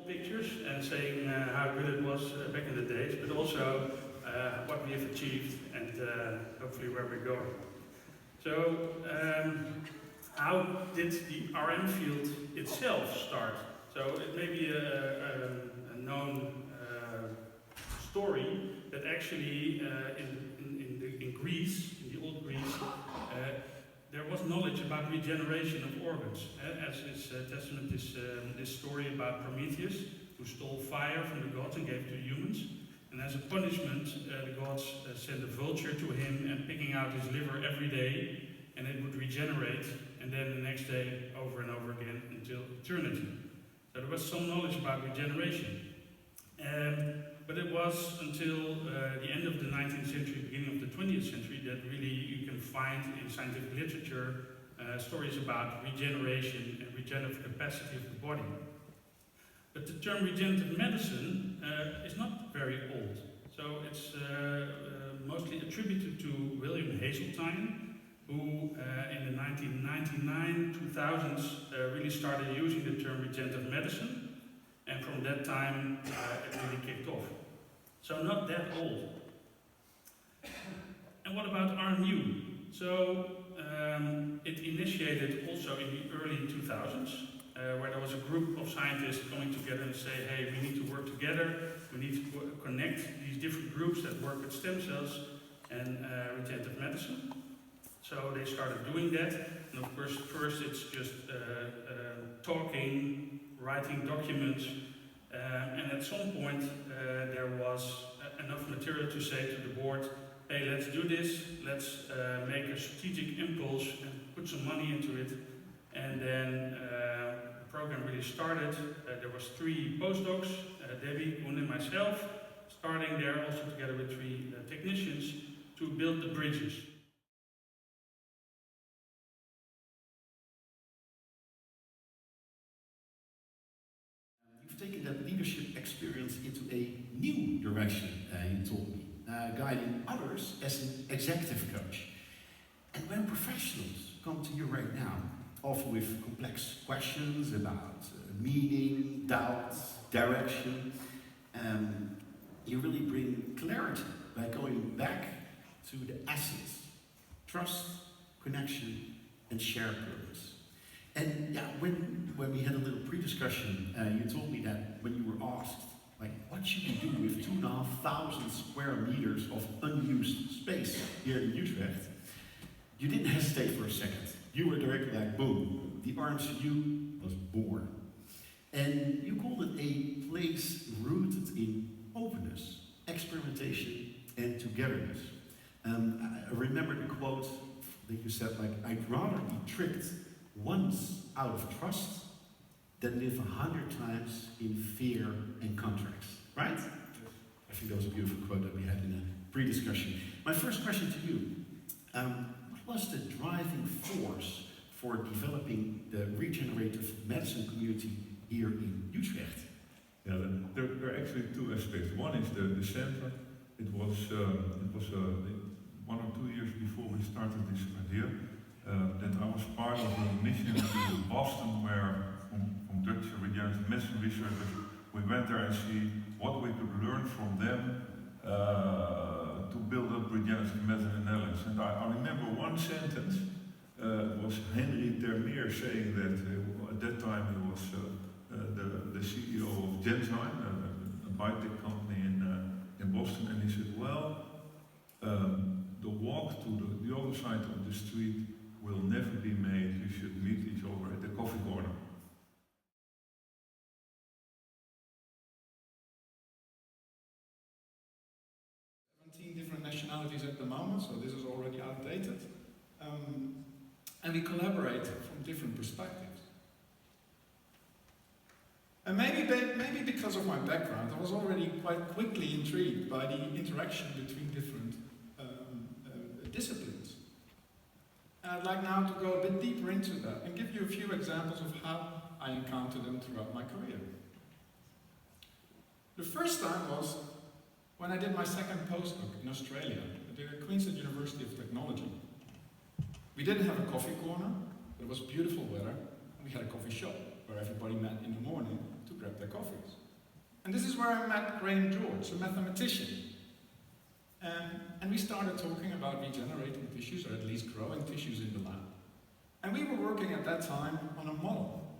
old pictures and saying how good it was back in the days, but also what we have achieved and hopefully where we're going. So, how did the RM field itself start? So it may be a known story that actually in Greece, in the old Greece, there was knowledge about regeneration of organs. As is testament this story about Prometheus, who stole fire from the gods and gave it to humans. And as a punishment, the gods sent a vulture to him and picking out his liver every day, and it would regenerate, and then the next day over and over again until eternity. So there was some knowledge about regeneration. But it was until the end of the 19th century, beginning of the 20th century, that really you can find in scientific literature stories about regeneration and regenerative capacity of the body. But the term regenerative medicine is not very old. So it's mostly attributed to William Hazeltine, who in the 1999, 2000s really started using the term regenerative medicine. And from that time, it really kicked off. So not that old. And what about RMU? So it initiated also in the early 2000s, where there was a group of scientists coming together and say, hey, we need to work together, we need to connect these different groups that work with stem cells and regenerative medicine. So they started doing that, and of course first it's just talking, writing documents, and at some point there was enough material to say to the board, hey, let's do this, let's make a strategic impulse and put some money into it. And then the program really started. There was 3 postdocs, Debbie, Koen and myself, starting there also together with 3 technicians to build the bridges. You've taken that leadership experience into a new direction, you told me, guiding others as an executive coach. And when professionals come to you right now, often with complex questions about meaning, doubts, direction, you really bring clarity by going back to the essence: trust, connection, and shared purpose. And yeah, when we had a little pre-discussion, you told me that when you were asked, like, what should we do with 2,500 square meters of unused space here in Utrecht, you didn't hesitate for a second. You were directly like, boom, the RMCU was born. And you called it a place rooted in openness, experimentation, and togetherness. I remember the quote that you said, like, I'd rather be tricked once out of trust than live 100 times in fear and contracts, right? I think that was a beautiful quote that we had in a pre-discussion. My first question to you, what was the driving force for developing the regenerative medicine community here in Utrecht? Yeah, there are actually 2 aspects. One is the center. It was 1 or 2 years before we started this idea that I was part of a mission to Boston, where from Dutch regenerative medicine researchers, we went there and see what we could learn from them to build up regenerative medicine in the Netherlands. And I remember one sentence, was Henry Termeer saying that at that time he was the CEO of Genzyme, a biotech company in Boston, and he said, well, the walk to the other side of the street will never be made. You should meet each other at the coffee corner. Different nationalities at the moment, so this is already outdated. And we collaborate from different perspectives. And maybe because of my background, I was already quite quickly intrigued by the interaction between different disciplines. And I'd like now to go a bit deeper into that and give you a few examples of how I encountered them throughout my career. The first time was when I did my second postdoc in Australia at the Queensland University of Technology. We didn't have a coffee corner, but it was beautiful weather, and we had a coffee shop. where everybody met in the morning to grab their coffees. And this is where I met Graham George, a mathematician. And we started talking about regenerating tissues, or at least growing tissues in the lab. And we were working at that time on a model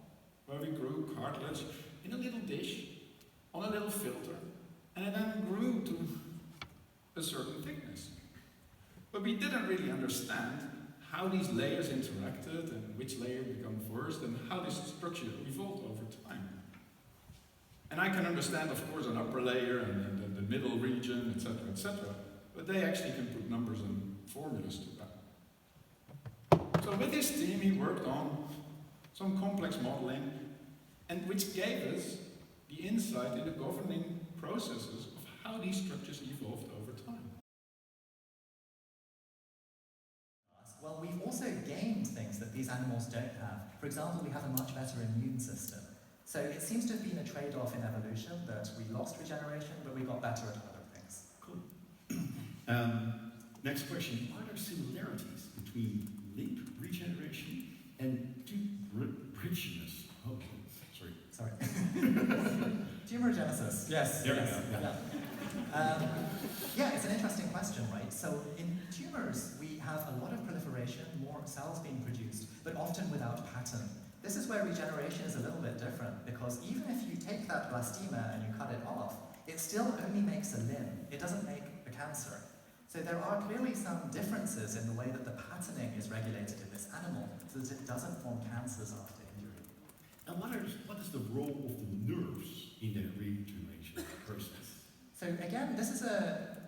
where we grew cartilage in a little dish, on a little filter, and it then grew to a certain thickness. But we didn't really understand how these layers interacted and which layer became first and how this structure evolved over time. And I can understand, of course, an upper layer and then the middle region, etc., but they actually can put numbers and formulas to that. So with his team, he worked on some complex modeling, and which gave us the insight into governing processes of how these structures evolved over time. Well, we've also gained things that these animals don't have. For example, we have a much better immune system. So it seems to have been a trade-off in evolution, that we lost regeneration, but we got better at other things. Cool. Next question. Are there similarities between limb regeneration and richness? Oh, sorry. Tumorigenesis. Yes. There we yes. go. Yeah. Yeah, it's an interesting question, right? So in tumors, we have a lot of proliferation, more cells being produced, but often without pattern. This is where regeneration is a little bit different, because even if you take that blastema and you cut it off, it still only makes a limb. It doesn't make a cancer. So there are clearly some differences in the way that the patterning is regulated in this animal, so that it doesn't form cancers after injury. And what is the role of the nerves in the regeneration process? So again, this is a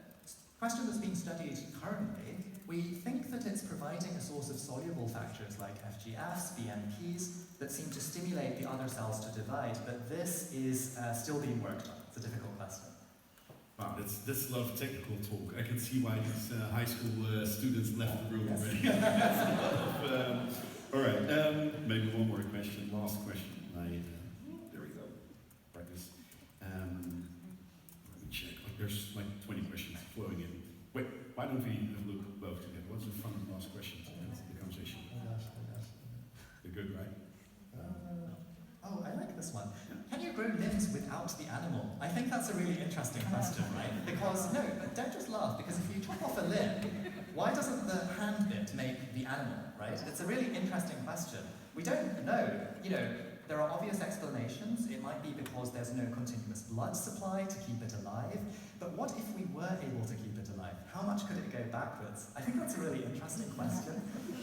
question that's being studied currently. We think that it's providing a source of soluble factors like FGFs, BMPs, that seem to stimulate the other cells to divide, but this is still being worked on. It's a difficult question. Wow, that's a lot of technical talk. I can see why these high school students left the room Yes. already. All right, maybe one more question, last question. There we go. Practice. Let me check. There's like 20 questions flowing in. Wait, why don't we look both together? What's the fun last question to end the conversation? They're good, right? Oh, I like this one. Can you grow limbs without the animal? I think that's a really interesting question, right? Because, no, don't just laugh, because if you chop off a limb, why doesn't the hand bit make the animal, right? It's a really interesting question. We don't know. You know, there are obvious explanations. It might be because there's no continuous blood supply to keep it alive. But what if we were able to keep it alive? How much could it go backwards? I think that's a really interesting question.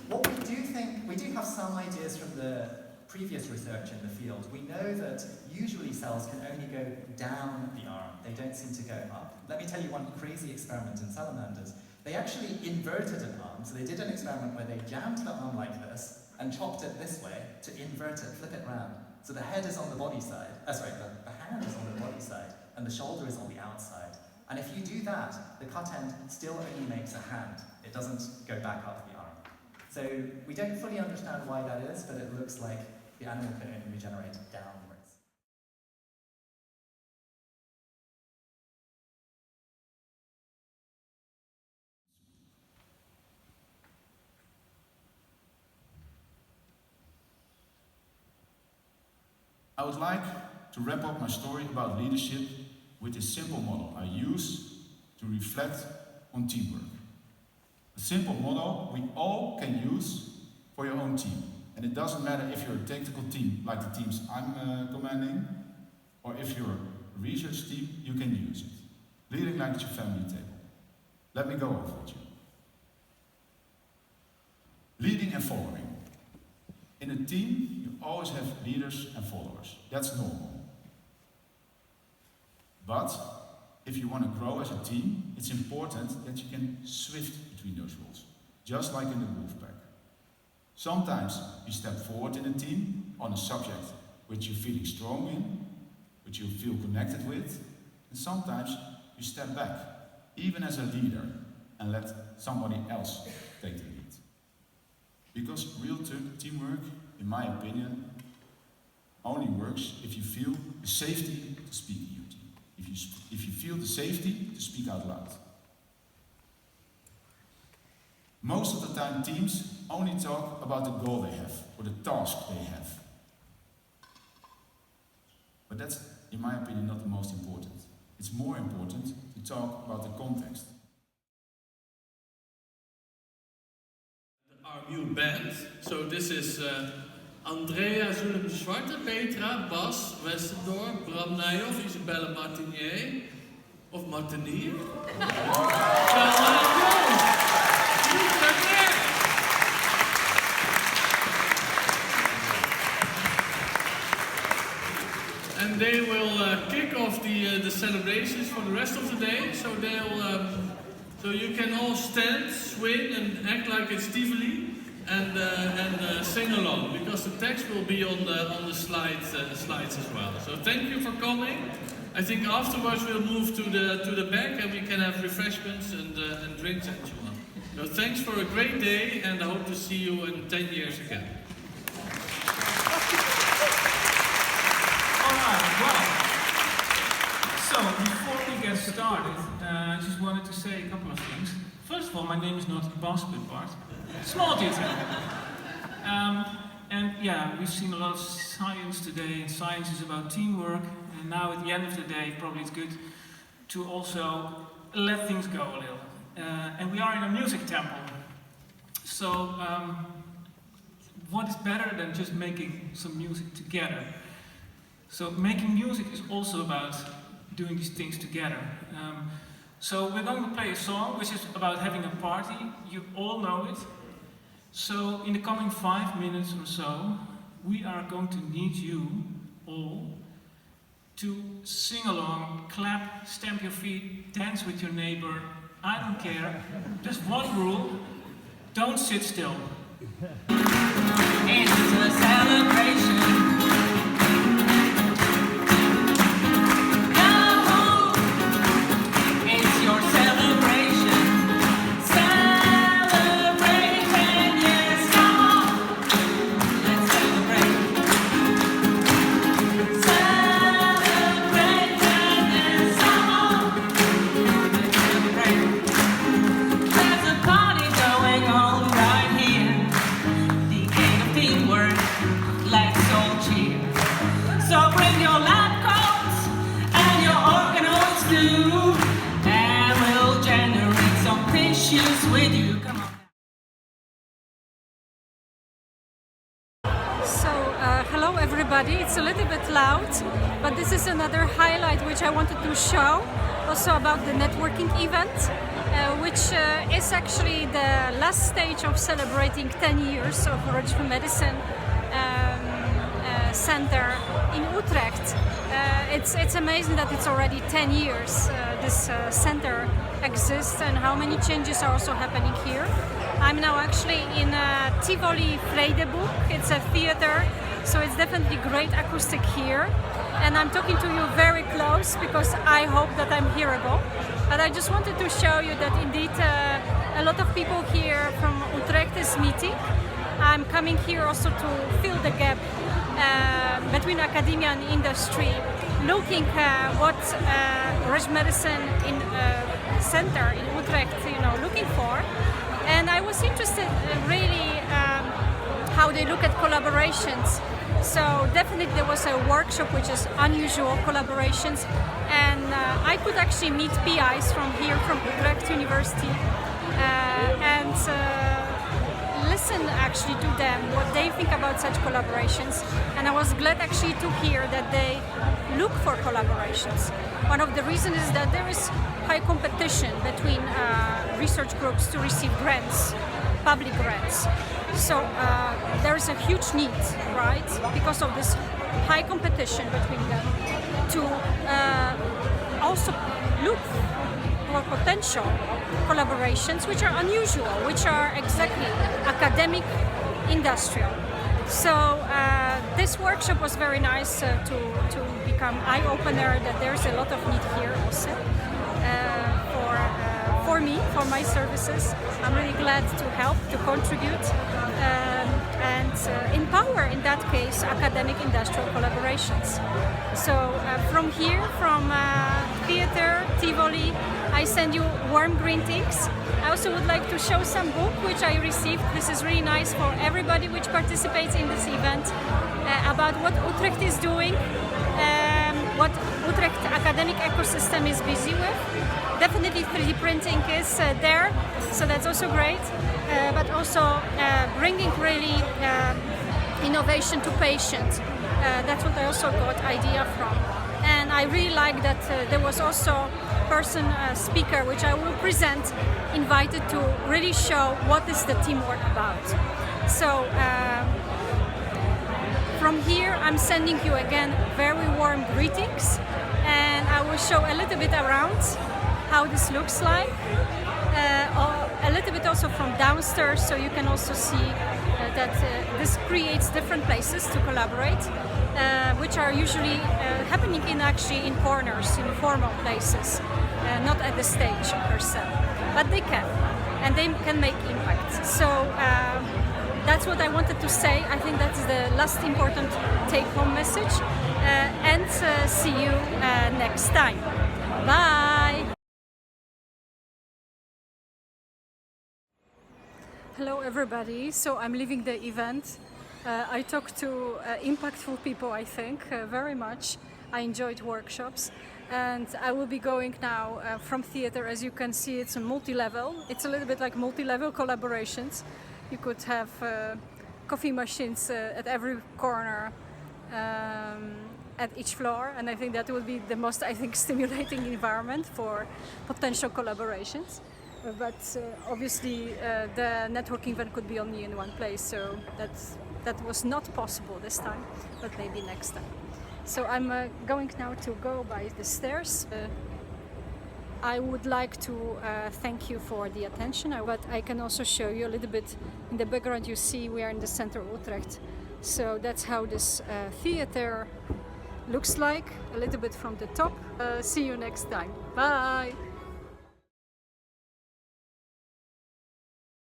What we do think, we do have some ideas from the previous research in the field. We know that usually cells can only go down the arm. They don't seem to go up. Let me tell you one crazy experiment in salamanders. They actually inverted an arm. So they did an experiment where they jammed the arm like this and chopped it this way to invert it, flip it round. So the head is on the body side, the hand is on the body side, and the shoulder is on the outside. And if you do that, the cut end still only makes a hand. It doesn't go back up the arm. So we don't fully understand why that is, but it looks like the animal can only regenerate downwards. I would like to wrap up my story about leadership with this simple model I use to reflect on teamwork. A simple model we all can use for your own team. And it doesn't matter if you're a tactical team, like the teams I'm commanding, or if you're a research team, you can use it. Leading like it's your family table. Let me go over it. Leading and following. In a team, you always have leaders and followers. That's normal. But if you want to grow as a team, it's important that you can switch between those roles, just like in the wolf pack. Sometimes you step forward in a team on a subject which you're feeling strong in, which you feel connected with, and sometimes you step back, even as a leader, and let somebody else take the lead. Because real teamwork, in my opinion, only works if you feel the safety to speak in your team. If you feel the safety to speak out loud. Most of the time teams only talk about the goal they have, or the task they have. But that's, in my opinion, not the most important. It's more important to talk about the context. Our new band. So this is Andrea Zulem-Zwarte, Petra, Bas Westendorp, Bram Nijhoff, Isabelle Martinier, of Martinier. And they will kick off the celebrations for the rest of the day. So they'll, so you can all stand, swing, and act like it's Tivoli, and sing along, because the text will be on the slides as well. So thank you for coming. I think afterwards we'll move to the back and we can have refreshments and drinks and so on. So thanks for a great day, and I hope to see you in 10 years again. Alright, well, so before we get started, I just wanted to say a couple of things. First of all, my name is not Bas, but Bart. Small detail. And yeah, we've seen a lot of science today, and science is about teamwork. And now at the end of the day, probably it's good to also let things go a little. And we are in a music temple. So what is better than just making some music together? So making music is also about doing these things together. So we're going to play a song which is about having a party. You all know it. So in the coming 5 minutes or so, we are going to need you all to sing along, clap, stamp your feet, dance with your neighbor. I don't care. There's one rule: don't sit still. It's a celebration. With you. Come on. So, hello everybody. It's a little bit loud, but this is another highlight which I wanted to show, also about the networking event, which is actually the last stage of celebrating 10 years of Roger Medicine Center in Utrecht. It's amazing that it's already 10 years this center exists, and how many changes are also happening here. I'm now actually in Tivoli Vredeboek. It's a theater, so it's definitely great acoustic here. And I'm talking to you very close because I hope that I'm hearable. But I just wanted to show you that indeed a lot of people here from Utrecht is meeting. I'm coming here also to fill the gap between academia and industry, looking what Roger Medicine in Center in Utrecht, looking for. And I was interested really how they look at collaborations. So definitely there was a workshop which is unusual collaborations, and I could actually meet PIs from here, from Utrecht University, and listen actually to them, what they think about such collaborations. And I was glad actually to hear that they look for collaborations. One of the reasons is that there is high competition between research groups to receive grants, public grants. So there is a huge need, right, because of this high competition between them, to also look for potential collaborations which are unusual, which are exactly academic, industrial. So this workshop was very nice to become eye-opener that there's a lot of need here also for me, for my services. I'm really glad to help, to contribute and empower, in that case, academic industrial collaborations. So from here, from theater, Tivoli, I send you warm greetings. I also would like to show some book which I received. This is really nice for everybody which participates in this event about what Utrecht is doing. what Utrecht academic ecosystem is busy with. Definitely 3D printing is there, so that's also great, but also bringing really innovation to patients. That's what I also got idea from. And I really like that there was also speaker, which I will present, invited to really show what is the teamwork about. So from here I'm sending you again very warm greetings, and I will show a little bit around how this looks like, a little bit also from downstairs, so you can also see that this creates different places to collaborate, which are usually happening in corners, in formal places, not at the stage per se, but they can, and they can make impact. So that's what I wanted to say. I think that's the last important take-home message, and see you next time. Bye! Hello everybody, so I'm leaving the event. I talked to impactful people, I think, very much. I enjoyed workshops, and I will be going now from theater. As you can see, it's a multi-level. It's a little bit like multi-level collaborations. You could have coffee machines at every corner, at each floor, and I think that will be the most, stimulating environment for potential collaborations. But obviously the networking event could be only in one place, so that was not possible this time, but maybe next time. So I'm going now to go by the stairs. I would like to thank you for the attention, but I can also show you a little bit. In the background you see we are in the center of Utrecht, so that's how this theater looks like, a little bit from the top. See you next time. Bye!